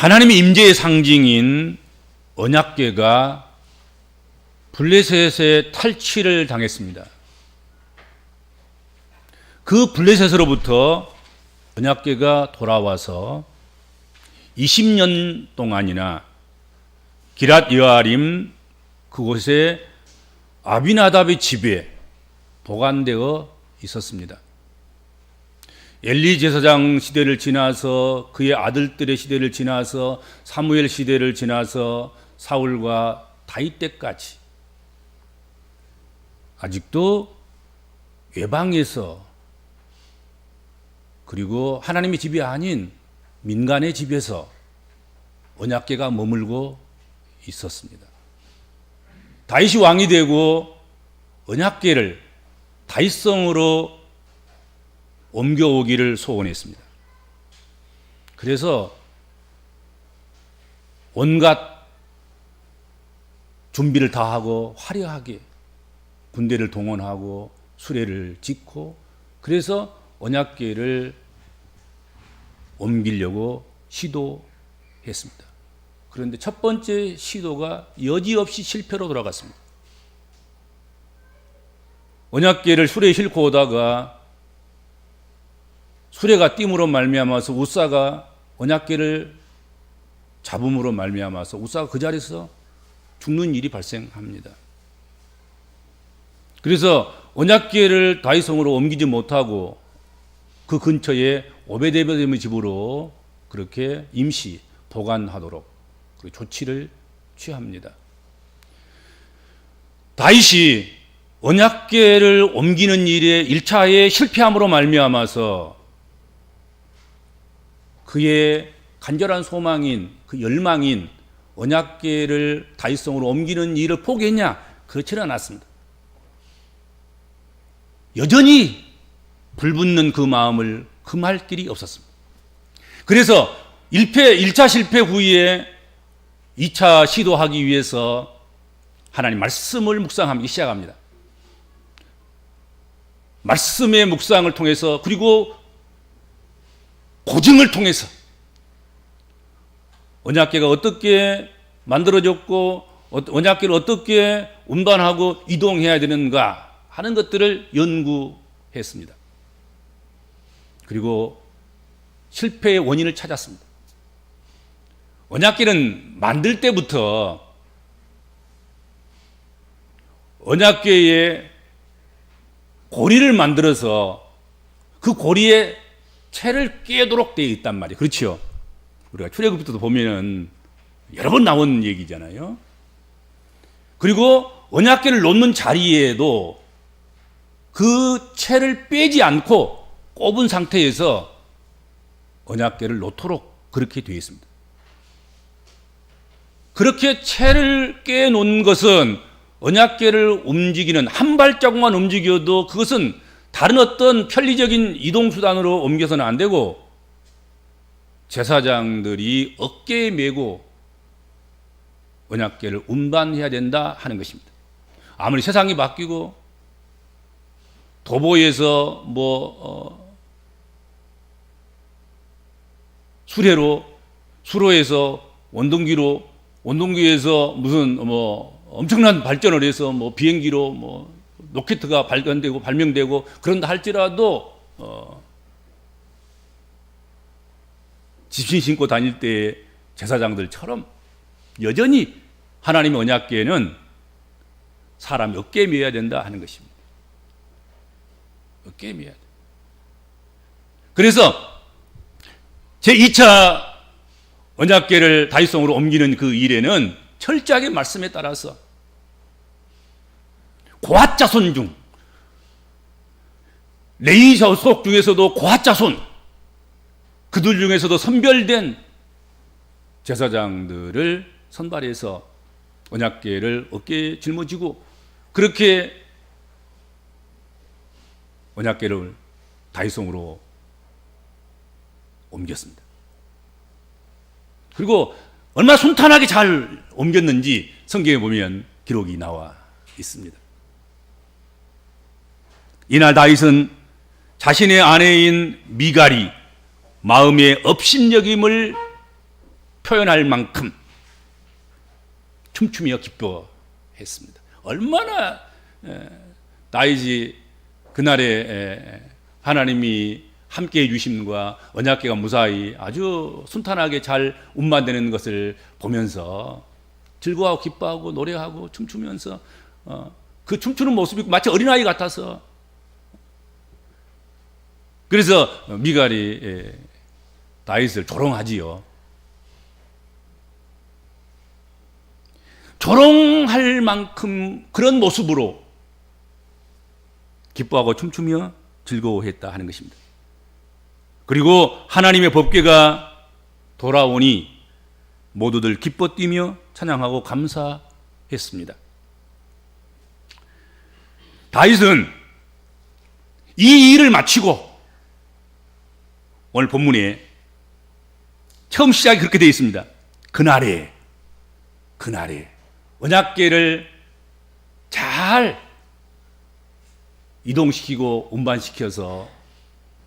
하나님의 임재의 상징인 언약궤가 블레셋의 탈취를 당했습니다. 그 블레셋으로부터 언약궤가 돌아와서 20년 동안이나 기랏 여아림 그곳에 아비나답의 집에 보관되어 있었습니다. 엘리 제사장 시대를 지나서 그의 아들들의 시대를 지나서 사무엘 시대를 지나서 사울과 다윗 때까지 아직도 외방에서 그리고 하나님의 집이 아닌 민간의 집에서 언약궤가 머물고 있었습니다. 다윗이 왕이 되고 언약궤를 다윗성으로 옮겨오기를 소원했습니다. 그래서 온갖 준비를 다 하고 화려하게 군대를 동원하고 수레를 짓고 그래서 언약궤를 옮기려고 시도했습니다. 그런데 첫 번째 시도가 여지없이 실패로 돌아갔습니다. 언약궤를 수레에 싣고 오다가 수레가 띵으로 말미암아서 우사가 언약궤를 잡음으로 말미암아서 우사가 그 자리에서 죽는 일이 발생합니다. 그래서 언약궤를 다윗성으로 옮기지 못하고 그 근처에 오베데돔의 집으로 그렇게 임시 보관하도록 조치를 취합니다. 다윗이 언약궤를 옮기는 일에 1차의 실패함으로 말미암아서 그의 간절한 소망인 그 열망인 언약궤를 다윗성으로 옮기는 일을 포기했냐? 그렇지는 않았습니다. 여전히 불붙는 그 마음을 금할 길이 없었습니다. 그래서 1차 실패 후에 2차 시도하기 위해서 하나님 말씀을 묵상하기 시작합니다. 말씀의 묵상을 통해서 그리고 고증을 통해서 언약궤가 어떻게 만들어졌고 언약궤를 어떻게 운반하고 이동해야 되는가 하는 것들을 연구했습니다. 그리고 실패의 원인을 찾았습니다. 언약궤는 만들 때부터 언약궤에 고리를 만들어서 그 고리에 채를 끼도록 되어 있단 말이에요. 그렇죠? 우리가 출애굽부터 보면은 여러 번 나온 얘기잖아요. 그리고 언약궤를 놓는 자리에도 그 채를 빼지 않고 꼽은 상태에서 언약궤를 놓도록 그렇게 되어 있습니다. 그렇게 채를 깨 놓은 것은 언약궤를 움직이는 한 발자국만 움직여도 그것은 다른 어떤 편리적인 이동수단으로 옮겨서는 안 되고 제사장들이 어깨에 메고 언약궤를 운반해야 된다 하는 것입니다. 아무리 세상이 바뀌고 도보에서 수로에서 원동기에서 무슨 엄청난 발전을 해서 비행기로 로켓가 발명되고 그런다 할지라도 집신 신고 다닐 때 제사장들처럼 여전히 하나님의 언약궤는 사람이 어깨에 메어야 된다 하는 것입니다. 어깨에 메어야 돼. 그래서 제2차 언약궤를 다윗성으로 옮기는 그 일에는 철저하게 말씀에 따라서 고핫 자손 중 레위 속 중에서도 고핫 자손 그들 중에서도 선별된 제사장들을 선발해서 언약궤를 어깨에 짊어지고 그렇게 언약궤를 다윗성으로 옮겼습니다. 그리고 얼마나 순탄하게 잘 옮겼는지 성경에 보면 기록이 나와 있습니다. 이날 다윗은 자신의 아내인 미갈이 마음의 업신여김을 표현할 만큼 춤추며 기뻐했습니다. 얼마나 다윗이 그날에 하나님이 함께해 주심과 언약궤가 무사히 아주 순탄하게 잘 운반되는 것을 보면서 즐거워하고 기뻐하고 노래하고 춤추면서 그 춤추는 모습이 마치 어린아이 같아서, 그래서 미갈이 다윗을 조롱하지요. 조롱할 만큼 그런 모습으로 기뻐하고 춤추며 즐거워했다 하는 것입니다. 그리고 하나님의 법궤가 돌아오니 모두들 기뻐 뛰며 찬양하고 감사했습니다. 다윗은 이 일을 마치고, 오늘 본문에 처음 시작이 그렇게 되어 있습니다. 그날에 언약궤를 잘 이동시키고 운반시켜서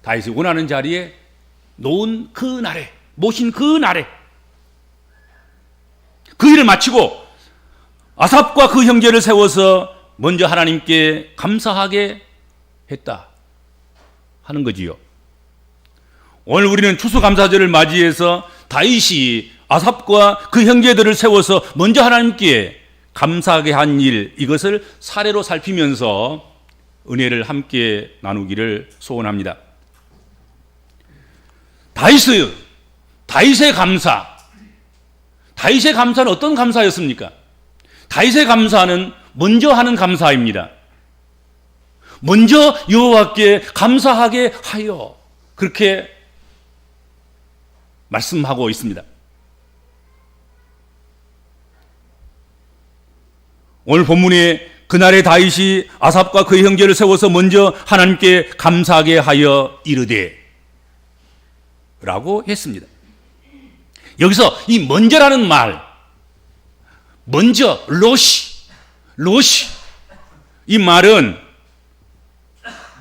다윗이 원하는 자리에 놓은 그날에, 모신 그날에, 그 일을 마치고 아삽과 그 형제를 세워서 먼저 하나님께 감사하게 했다 하는 거지요. 오늘 우리는 추수감사절을 맞이해서 다윗이 아삽과 그 형제들을 세워서 먼저 하나님께 감사하게 한 일, 이것을 사례로 살피면서 은혜를 함께 나누기를 소원합니다. 다윗의 감사는 어떤 감사였습니까? 다윗의 감사는 먼저 하는 감사입니다. 먼저 여호와께 감사하게 하여, 그렇게 말씀하고 있습니다. 오늘 본문에 그날에 다윗이 아삽과 그의 형제를 세워서 먼저 하나님께 감사하게 하여 이르되 라고 했습니다. 여기서 이 먼저라는 말, 먼저, 로시, 이 말은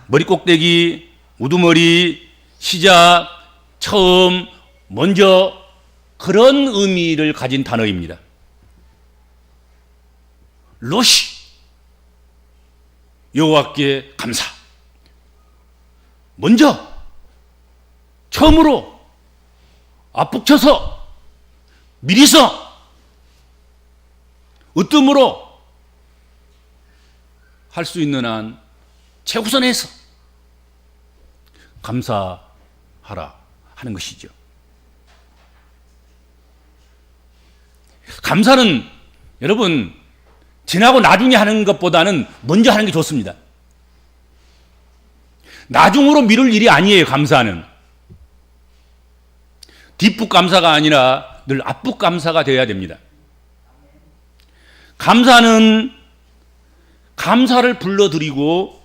머리 꼭대기, 우두머리, 시작, 처음, 먼저, 그런 의미를 가진 단어입니다. 로시, 여호와께 감사. 먼저, 처음으로, 앞북쳐서, 미리서, 으뜸으로 할 수 있는 한 최우선해서 감사하라 하는 것이죠. 감사는 여러분, 지나고 나중에 하는 것보다는 먼저 하는 게 좋습니다. 나중으로 미룰 일이 아니에요. 감사는 뒷북 감사가 아니라 늘 앞북 감사가 되어야 됩니다. 감사는 감사를 불러드리고,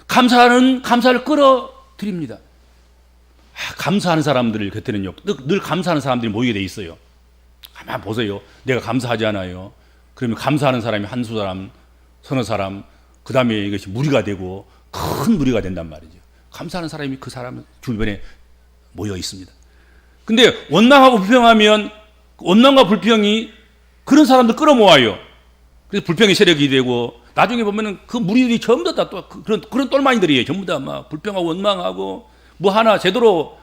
감사를 끌어드립니다. 감사하는 사람들 곁에는요, 늘 감사하는 사람들이 모이게 돼 있어요. 가만 보세요. 내가 감사하지 않아요. 그러면 감사하는 사람이 한두 사람, 서너 사람, 그 다음에 이것이 무리가 되고 큰 무리가 된단 말이죠. 감사하는 사람이 그 사람 주변에 모여 있습니다. 근데 원망하고 불평하면 원망과 불평이 그런 사람들 끌어모아요. 그래서 불평의 세력이 되고, 나중에 보면은 그 무리들이 전부 다 또 그런 똘마니들이에요. 전부 다 막 불평하고 원망하고 뭐 하나 제대로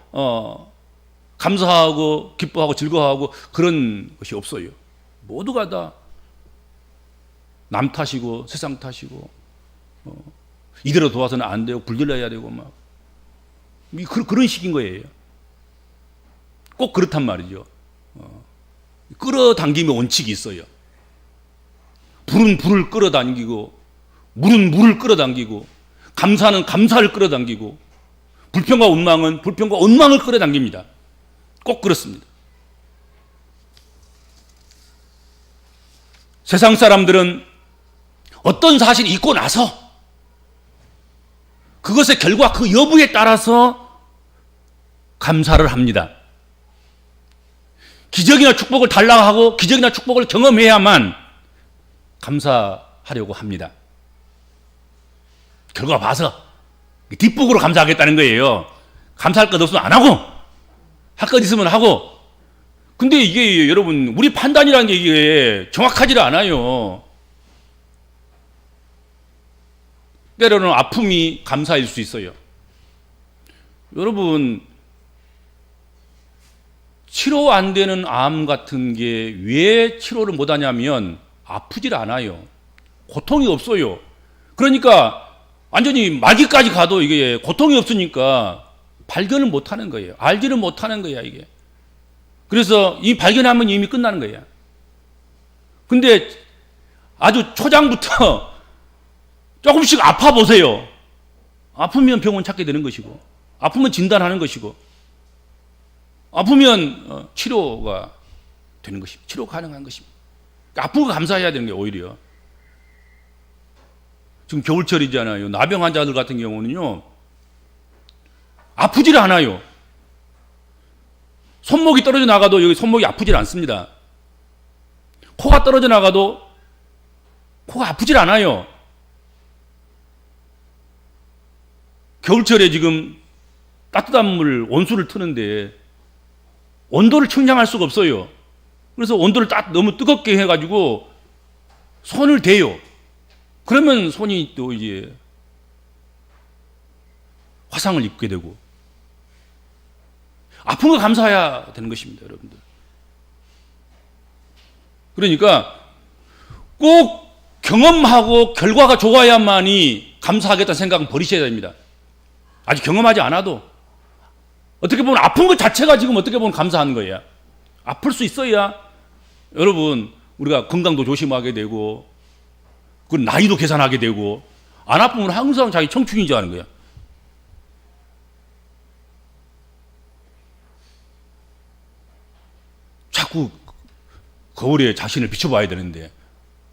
감사하고 기뻐하고 즐거워하고 그런 것이 없어요. 모두가 다 남 탓이고 세상 탓이고, 이대로 도와서는 안 되고 불들여야 되고 막 그런 식인 거예요. 꼭 그렇단 말이죠. 끌어당김의 원칙이 있어요. 불은 불을 끌어당기고, 물은 물을 끌어당기고, 감사는 감사를 끌어당기고, 불평과 원망은 불평과 원망을 끌어당깁니다. 꼭 그렇습니다. 세상 사람들은 어떤 사실이 있고 나서 그것의 결과, 그 여부에 따라서 감사를 합니다. 기적이나 축복을 달라고 하고 기적이나 축복을 경험해야만 감사하려고 합니다. 결과 봐서 뒷북으로 감사하겠다는 거예요. 감사할 것 없으면 안 하고, 할 것 있으면 하고, 근데 이게 여러분, 우리 판단이라는 게 이게 정확하지 않아요. 때로는 아픔이 감사일 수 있어요. 여러분, 치료 안 되는 암 같은 게 왜 치료를 못 하냐면 아프질 않아요. 고통이 없어요. 그러니까 완전히 말기까지 가도 이게 고통이 없으니까 발견을 못 하는 거예요. 알지를 못하는 거야, 이게. 그래서 이 발견하면 이미 끝나는 거예요. 근데 아주 초장부터 조금씩 아파 보세요. 아프면 병원 찾게 되는 것이고, 아프면 진단하는 것이고, 아프면 치료가 되는 것입니다. 치료 가능한 것입니다. 아픈 거 감사해야 되는 게 오히려. 지금 겨울철이잖아요. 나병 환자들 같은 경우는요, 아프질 않아요. 손목이 떨어져 나가도 여기 손목이 아프질 않습니다. 코가 떨어져 나가도 코가 아프질 않아요. 겨울철에 지금 따뜻한 물, 온수를 트는데 온도를 측량할 수가 없어요. 그래서 온도를 너무 뜨겁게 해가지고 손을 대요. 그러면 손이 또 이제 화상을 입게 되고, 아픈 거 감사해야 되는 것입니다, 여러분들. 그러니까 꼭 경험하고 결과가 좋아야만이 감사하겠다는 생각은 버리셔야 됩니다. 아직 경험하지 않아도 어떻게 보면 아픈 것 자체가 지금 어떻게 보면 감사한 거예요. 아플 수 있어야 여러분 우리가 건강도 조심하게 되고, 그 나이도 계산하게 되고, 안 아프면 항상 자기 청춘인 줄 아는 거야. 자꾸 거울에 자신을 비춰봐야 되는데,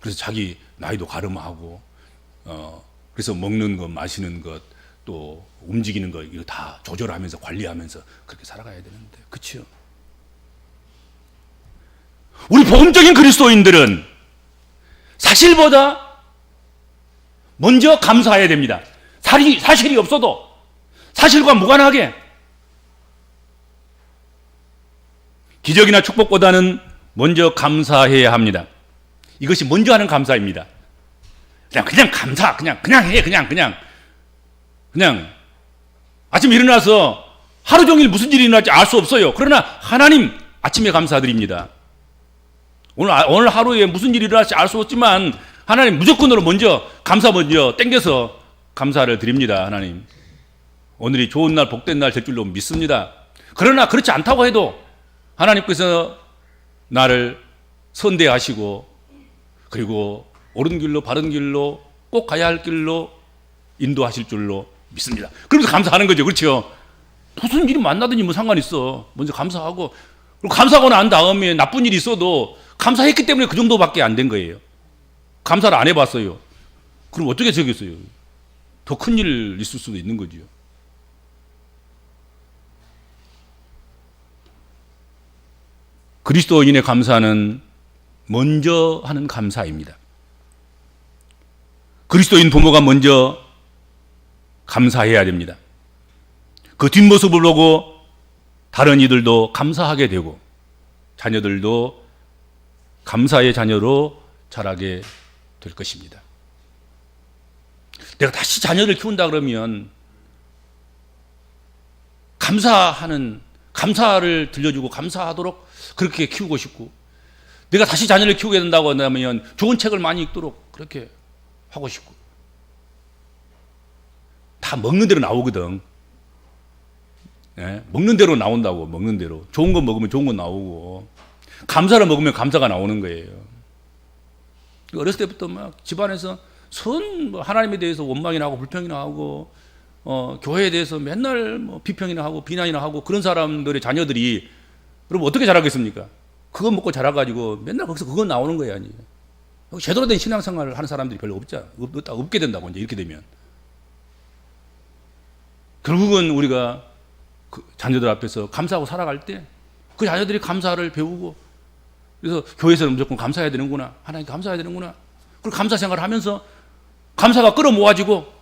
그래서 자기 나이도 가름하고, 그래서 먹는 것, 마시는 것, 또 움직이는 것, 이거 다 조절하면서 관리하면서 그렇게 살아가야 되는데, 그렇죠? 우리 복음적인 그리스도인들은 사실보다 먼저 감사해야 됩니다. 사실이 없어도 사실과 무관하게 기적이나 축복보다는 먼저 감사해야 합니다. 이것이 먼저 하는 감사입니다. 그냥 감사, 그냥 해, 그냥 아침에 일어나서 하루 종일 무슨 일이 일어날지 알 수 없어요. 그러나 하나님 아침에 감사드립니다. 오늘 하루에 무슨 일이 일어날지 알 수 없지만 하나님 무조건으로 먼저 땡겨서 감사를 드립니다. 하나님, 오늘이 좋은 날, 복된 날 될 줄로 믿습니다. 그러나 그렇지 않다고 해도 하나님께서 나를 선대하시고, 그리고 옳은 길로, 바른 길로, 꼭 가야 할 길로 인도하실 줄로 믿습니다. 그러면서 감사하는 거죠. 그렇죠? 무슨 일이 만나든지 뭐 상관 있어. 먼저 감사하고, 그리고 감사하고 난 다음에 나쁜 일이 있어도 감사했기 때문에 그 정도밖에 안 된 거예요. 감사를 안 해봤어요. 그럼 어떻게 적겠어요? 더 큰 일 있을 수도 있는 거죠. 그리스도인의 감사는 먼저 하는 감사입니다. 그리스도인 부모가 먼저 감사해야 됩니다. 그 뒷모습을 보고 다른 이들도 감사하게 되고, 자녀들도 감사의 자녀로 자라게 될 것입니다. 내가 다시 자녀를 키운다 그러면 감사를 들려주고 감사하도록 그렇게 키우고 싶고, 내가 다시 자녀를 키우게 된다고 한다면 좋은 책을 많이 읽도록 그렇게 하고 싶고, 다 먹는 대로 나오거든. 네? 먹는 대로 나온다고. 먹는 대로 좋은 거 먹으면 좋은 거 나오고, 감사를 먹으면 감사가 나오는 거예요. 어렸을 때부터 막 집안에서 하나님에 대해서 원망이나 하고 불평이나 하고, 교회에 대해서 맨날 비평이나 하고 비난이나 하고, 그런 사람들의 자녀들이 여러분 어떻게 자라겠습니까? 그거 먹고 자라가지고 맨날 거기서 그거 나오는 거예요, 아니에요? 제대로 된 신앙생활을 하는 사람들이 별로 없게 된다고, 이제 이렇게 되면. 결국은 우리가 그 자녀들 앞에서 감사하고 살아갈 때 그 자녀들이 감사를 배우고, 그래서 교회에서는 무조건 감사해야 되는구나, 하나님 감사해야 되는구나, 그리고 감사 생활을 하면서 감사가 끌어모아지고,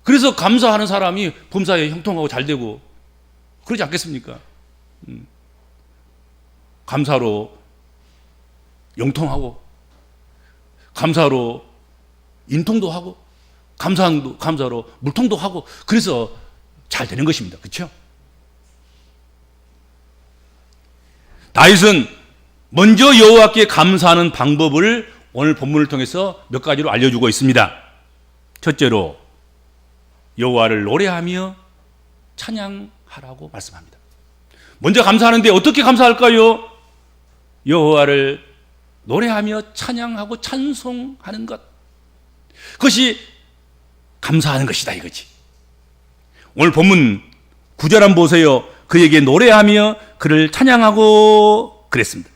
그래서 감사하는 사람이 범사에 형통하고 잘 되고, 그러지 않겠습니까? 감사로 영통하고, 감사로 인통도 하고, 감사로 물통도 하고, 그래서 잘 되는 것입니다. 그렇죠? 다윗은 먼저 여호와께 감사하는 방법을 오늘 본문을 통해서 몇 가지로 알려주고 있습니다. 첫째로 여호와를 노래하며 찬양하라고 말씀합니다. 먼저 감사하는데 어떻게 감사할까요? 여호와를 노래하며 찬양하고 찬송하는 것, 그것이 감사하는 것이다 이거지. 오늘 본문 9절 한번 보세요. 그에게 노래하며 그를 찬양하고 그랬습니다.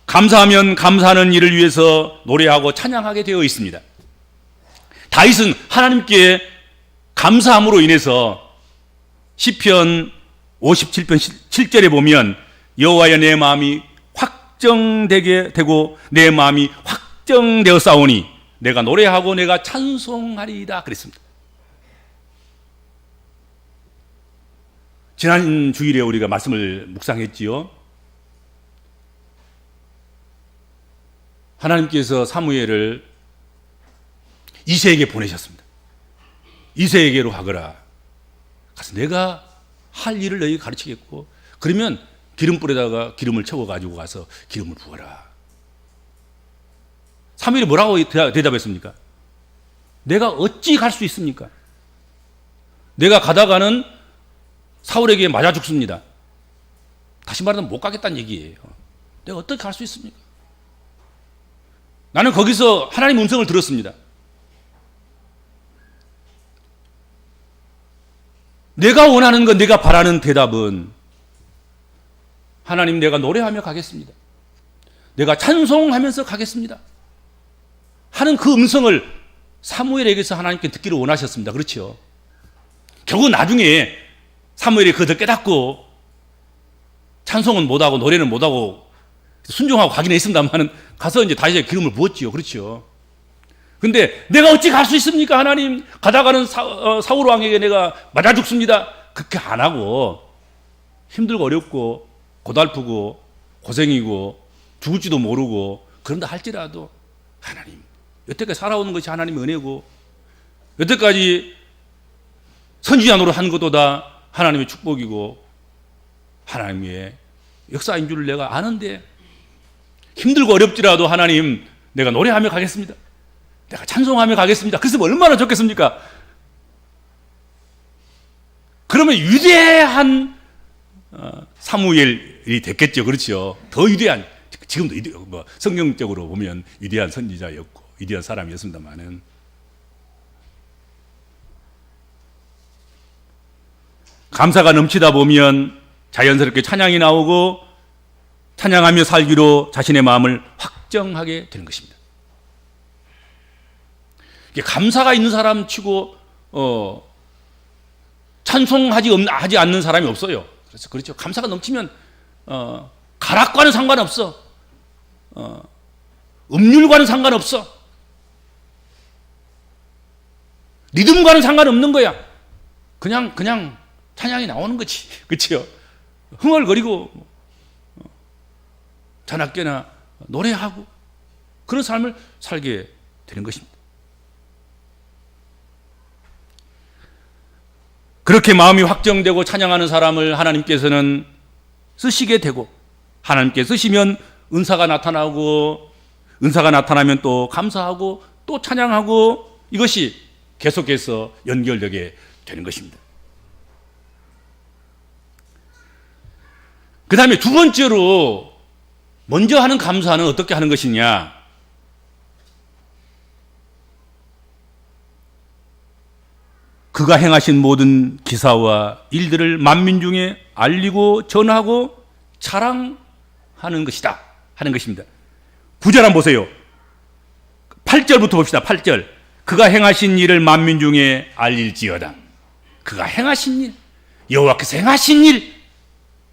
감사하면 감사하는 일을 위해서 노래하고 찬양하게 되어 있습니다. 다윗은 하나님께 감사함으로 인해서 시편 57편 7절에 보면 여호와여 내 마음이 확정되게 되고 내 마음이 확정되어 싸우니 내가 노래하고 내가 찬송하리이다 그랬습니다. 지난 주일에 우리가 말씀을 묵상했지요. 하나님께서 사무엘을 이새에게 보내셨습니다. 이새에게로 가거라. 가서 내가 할 일을 너희에게 가르치겠고, 그러면 기름불에다가 기름을 채워가지고 가서 기름을 부어라. 사무엘이 뭐라고 대답했습니까? 내가 어찌 갈 수 있습니까? 내가 가다가는 사울에게 맞아 죽습니다. 다시 말하면 못 가겠다는 얘기예요. 내가 어떻게 갈 수 있습니까? 나는 거기서 하나님 음성을 들었습니다. 내가 원하는 것, 내가 바라는 대답은 하나님, 내가 노래하며 가겠습니다. 내가 찬송하면서 가겠습니다. 하는 그 음성을 사무엘에게서 하나님께 듣기를 원하셨습니다. 그렇죠? 결국 나중에 사무엘이 그것을 깨닫고 찬송은 못하고 노래는 못하고 순종하고 가긴 했습니다만 가서 이제 다윗에게 기름을 부었지요. 그렇죠? 근데 내가 어찌 갈 수 있습니까? 하나님, 가다가는 사울 왕에게 내가 맞아 죽습니다. 그렇게 안 하고 힘들고 어렵고 고달프고 고생이고 죽을지도 모르고 그런다 할지라도 하나님, 여태까지 살아오는 것이 하나님의 은혜고 여태까지 선지자 노릇한 것도 다 하나님의 축복이고 하나님의 역사인 줄 내가 아는데 힘들고 어렵지라도 하나님, 내가 노래하며 가겠습니다. 내가 찬송하며 가겠습니다. 그랬으면 얼마나 좋겠습니까? 그러면 위대한 사무엘이 됐겠죠. 그렇죠? 더 위대한, 지금도 성경적으로 보면 위대한 선지자였고 위대한 사람이었습니다만은 감사가 넘치다 보면 자연스럽게 찬양이 나오고 찬양하며 살기로 자신의 마음을 확정하게 되는 것입니다. 감사가 있는 사람 치고 찬송하지 않는 사람이 없어요. 그래서 그렇죠. 감사가 넘치면 가락과는 상관없어. 음률과는 상관없어. 리듬과는 상관없는 거야. 그냥 찬양이 나오는 거지. 그렇죠? 흥얼거리고 자나깨나 노래하고 그런 삶을 살게 되는 것입니다. 그렇게 마음이 확정되고 찬양하는 사람을 하나님께서는 쓰시게 되고, 하나님께 쓰시면 은사가 나타나고, 은사가 나타나면 또 감사하고 또 찬양하고, 이것이 계속해서 연결되게 되는 것입니다. 그 다음에 두 번째로 먼저 하는 감사는 어떻게 하는 것이냐? 그가 행하신 모든 기사와 일들을 만민 중에 알리고 전하고 자랑하는 것이다 하는 것입니다. 9절 한번 보세요. 8절부터 봅시다. 8절. 그가 행하신 일을 만민 중에 알릴지어다. 그가 행하신 일, 여호와께서 행하신 일,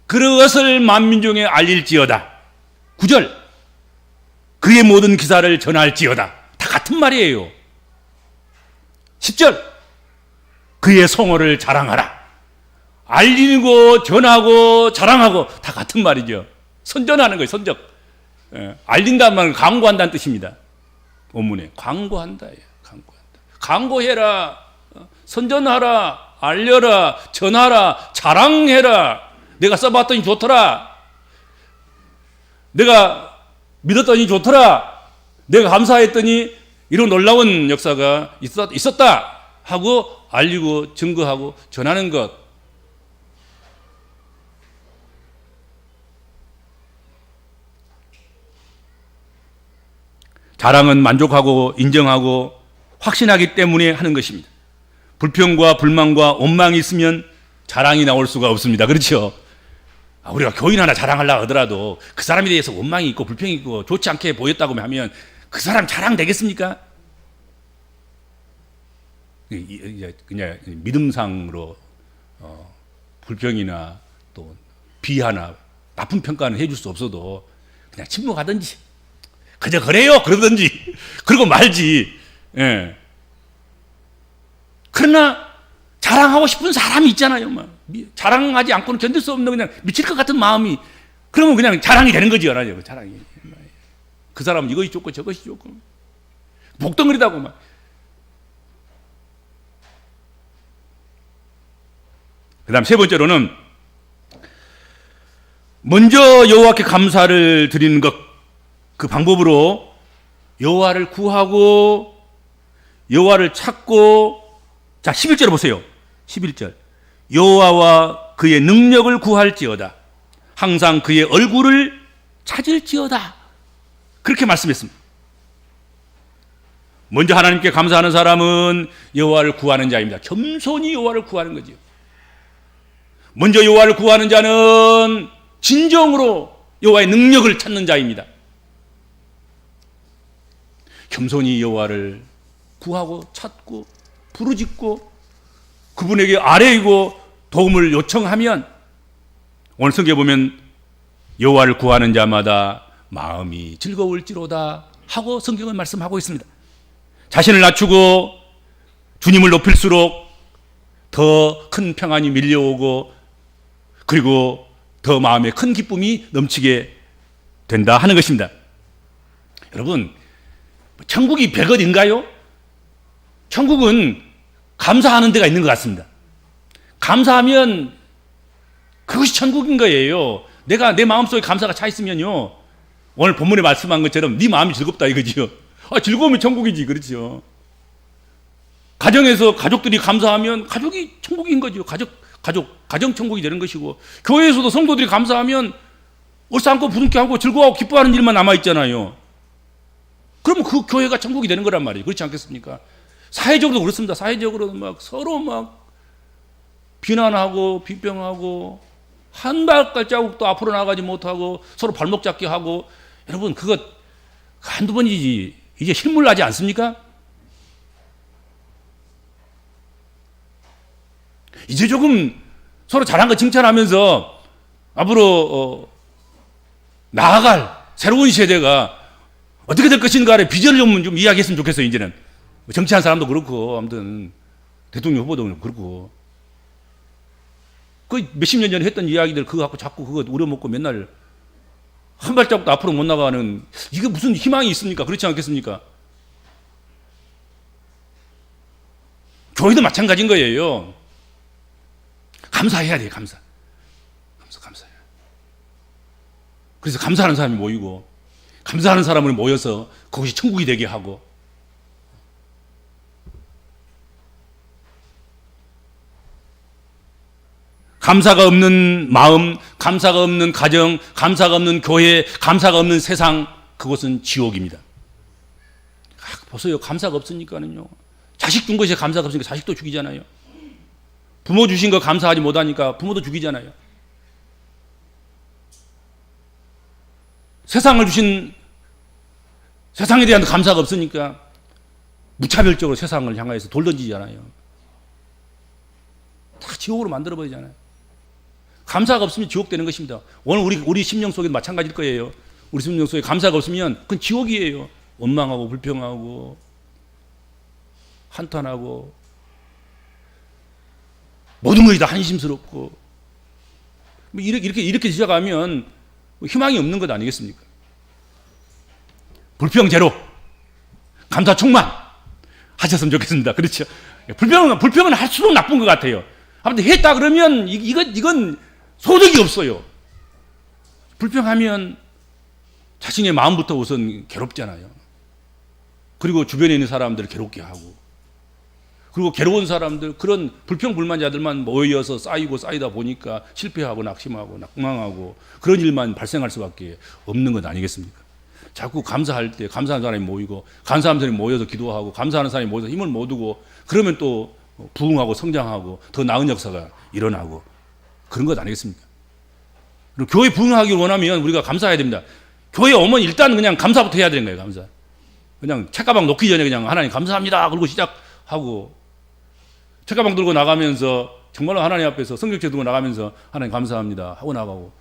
그것을 만민 중에 알릴지어다. 9절. 그의 모든 기사를 전할지어다. 다 같은 말이에요. 10절. 그의 성호를 자랑하라. 알리고 전하고 자랑하고 다 같은 말이죠. 선전하는 거예요. 선적. 알린다는 말은 광고한다는 뜻입니다. 원문에 광고한다. 광고한다. 광고해라. 선전하라. 알려라. 전하라. 자랑해라. 내가 써봤더니 좋더라. 내가 믿었더니 좋더라. 내가 감사했더니 이런 놀라운 역사가 있었다 하고 알리고 증거하고 전하는 것. 자랑은 만족하고 인정하고 확신하기 때문에 하는 것입니다. 불평과 불만과 원망이 있으면 자랑이 나올 수가 없습니다. 그렇죠? 우리가 교인 하나 자랑하려고 하더라도 그 사람에 대해서 원망이 있고 불평이 있고 좋지 않게 보였다고 하면 그 사람 자랑 되겠습니까? 그냥 믿음상으로 불평이나 또 비하나 나쁜 평가는 해줄 수 없어도 그냥 침묵하든지 그저 그래요 그러든지 그러고 말지. 예. 그러나 자랑하고 싶은 사람이 있잖아요. 막. 자랑하지 않고는 견딜 수 없는 그냥 미칠 것 같은 마음이, 그러면 그냥 자랑이 되는 거지요. 자랑이. 그 사람은 이것이 좋고 저것이 좋고 복덩어리다고 막. 그 다음 세 번째로는 먼저 여호와께 감사를 드리는 것, 그 방법으로 여호와를 구하고 여호와를 찾고, 자 11절 보세요. 11절 여호와와 그의 능력을 구할지어다. 항상 그의 얼굴을 찾을지어다. 그렇게 말씀했습니다. 먼저 하나님께 감사하는 사람은 여호와를 구하는 자입니다. 겸손히 여호와를 구하는 거죠. 먼저 여호와를 구하는 자는 진정으로 여호와의 능력을 찾는 자입니다. 겸손히 여호와를 구하고 찾고 부르짖고 그분에게 아뢰이고 도움을 요청하면, 오늘 성경에 보면 여호와를 구하는 자마다 마음이 즐거울지로다 하고 성경은 말씀하고 있습니다. 자신을 낮추고 주님을 높일수록 더 큰 평안이 밀려오고 그리고 더 마음에 큰 기쁨이 넘치게 된다 하는 것입니다. 여러분, 천국이 100억인가요? 천국은 감사하는 데가 있는 것 같습니다. 감사하면 그것이 천국인 거예요. 내가 내 마음속에 감사가 차 있으면요, 오늘 본문에 말씀한 것처럼 네 마음이 즐겁다 이거지요. 즐거우면 천국이지. 그렇죠. 가정에서 가족들이 감사하면 가족이 천국인 거죠. 가정 천국이 되는 것이고, 교회에서도 성도들이 감사하면 얼싸안고 부둥켜 하고 즐거워하고 기뻐하는 일만 남아있잖아요. 그러면 그 교회가 천국이 되는 거란 말이에요. 그렇지 않겠습니까? 사회적으로도 그렇습니다. 사회적으로도 막 서로 막 비난하고 비평하고 한 발자국도 앞으로 나가지 못하고 서로 발목 잡기 하고, 여러분 그거 한두 번이지 이제 실물 나지 않습니까? 이제 조금 서로 잘한 거 칭찬하면서 앞으로 나아갈 새로운 세대가 어떻게 될 것인가를 비전을 좀 이야기했으면 좋겠어요. 이제는 정치한 사람도 그렇고 아무튼 대통령 후보도 그렇고 그 몇십 년 전에 했던 이야기들 그거 갖고 자꾸 그거 우려먹고 맨날 한 발자국도 앞으로 못 나가는, 이게 무슨 희망이 있습니까? 그렇지 않겠습니까? 교회도 마찬가지인 거예요. 감사해야 돼요. 감사해요. 그래서 감사하는 사람이 모이고 감사하는 사람을 모여서 그것이 천국이 되게 하고, 감사가 없는 마음, 감사가 없는 가정, 감사가 없는 교회, 감사가 없는 세상, 그것은 지옥입니다. 보세요. 감사가 없으니까는요, 자식 준 것에 감사가 없으니까 자식도 죽이잖아요. 부모 주신 거 감사하지 못하니까 부모도 죽이잖아요. 세상을 주신, 세상에 대한 감사가 없으니까 무차별적으로 세상을 향해서 돌 던지잖아요. 다 지옥으로 만들어버리잖아요. 감사가 없으면 지옥 되는 것입니다. 오늘 우리 심령 속에도 마찬가지일 거예요. 우리 심령 속에 감사가 없으면 그건 지옥이에요. 원망하고 불평하고 한탄하고 모든 것이 다 한심스럽고, 이렇게 시작하면 희망이 없는 것 아니겠습니까? 불평 제로, 감사 충만 하셨으면 좋겠습니다. 그렇죠? 불평은 할수록 나쁜 것 같아요. 아무튼 했다 그러면 이건 소득이 없어요. 불평하면 자신의 마음부터 우선 괴롭잖아요. 그리고 주변에 있는 사람들을 괴롭게 하고, 그리고 괴로운 사람들, 그런 불평불만자들만 모여서 쌓이다 보니까 실패하고 낙심하고 낙망하고 그런 일만 발생할 수밖에 없는 것 아니겠습니까? 자꾸 감사할 때 감사하는 사람이 모이고, 감사하는 사람이 모여서 기도하고, 감사하는 사람이 모여서 힘을 모으고, 그러면 또 부흥하고 성장하고 더 나은 역사가 일어나고 그런 것 아니겠습니까? 그리고 교회 부흥하기를 원하면 우리가 감사해야 됩니다. 교회 오면 일단 그냥 감사부터 해야 되는 거예요. 감사. 그냥 책가방 놓기 전에 그냥 하나님 감사합니다 그러고 시작하고, 책가방 들고 나가면서 정말로 하나님 앞에서 성경책 들고 나가면서 하나님 감사합니다 하고 나가고,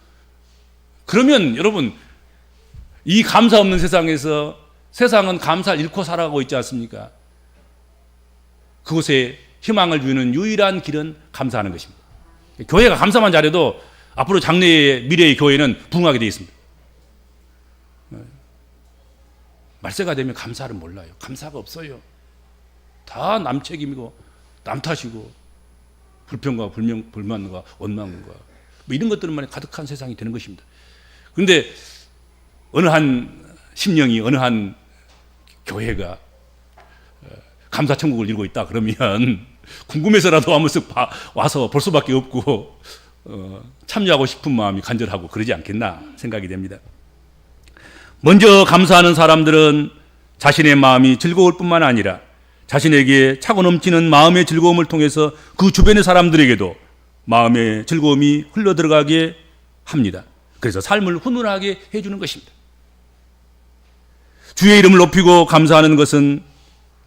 그러면 여러분 이 감사 없는 세상에서 세상은 감사를 잃고 살아가고 있지 않습니까? 그곳에 희망을 주는 유일한 길은 감사하는 것입니다. 교회가 감사만 잘해도 앞으로 장래의 미래의 교회는 부흥하게 되어 있습니다. 말세가 되면 감사를 몰라요. 감사가 없어요. 다 남 책임이고 남 탓이고 불평과 불만과 원망과 뭐 이런 것들만 가득한 세상이 되는 것입니다. 그런데 어느 한 심령이, 어느 한 교회가 감사천국을 이루고 있다 그러면 궁금해서라도 한 번씩 와서 볼 수밖에 없고 참여하고 싶은 마음이 간절하고 그러지 않겠나 생각이 됩니다. 먼저 감사하는 사람들은 자신의 마음이 즐거울 뿐만 아니라 자신에게 차고 넘치는 마음의 즐거움을 통해서 그 주변의 사람들에게도 마음의 즐거움이 흘러들어가게 합니다. 그래서 삶을 훈훈하게 해주는 것입니다. 주의 이름을 높이고 감사하는 것은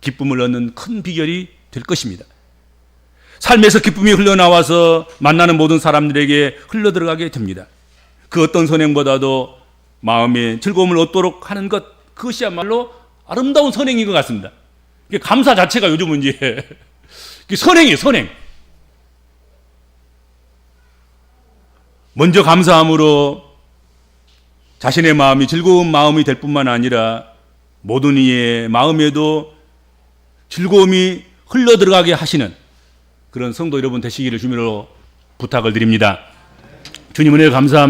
기쁨을 얻는 큰 비결이 될 것입니다. 삶에서 기쁨이 흘러나와서 만나는 모든 사람들에게 흘러들어가게 됩니다. 그 어떤 선행보다도 마음의 즐거움을 얻도록 하는 것, 그것이야말로 아름다운 선행인 것 같습니다. 감사 자체가 요즘은 이제 선행이에요, 선행. 먼저 감사함으로 자신의 마음이 즐거운 마음이 될 뿐만 아니라 모든 이의 마음에도 즐거움이 흘러들어가게 하시는 그런 성도 여러분 되시기를 주님으로 부탁을 드립니다. 주님 은혜 감사합니다.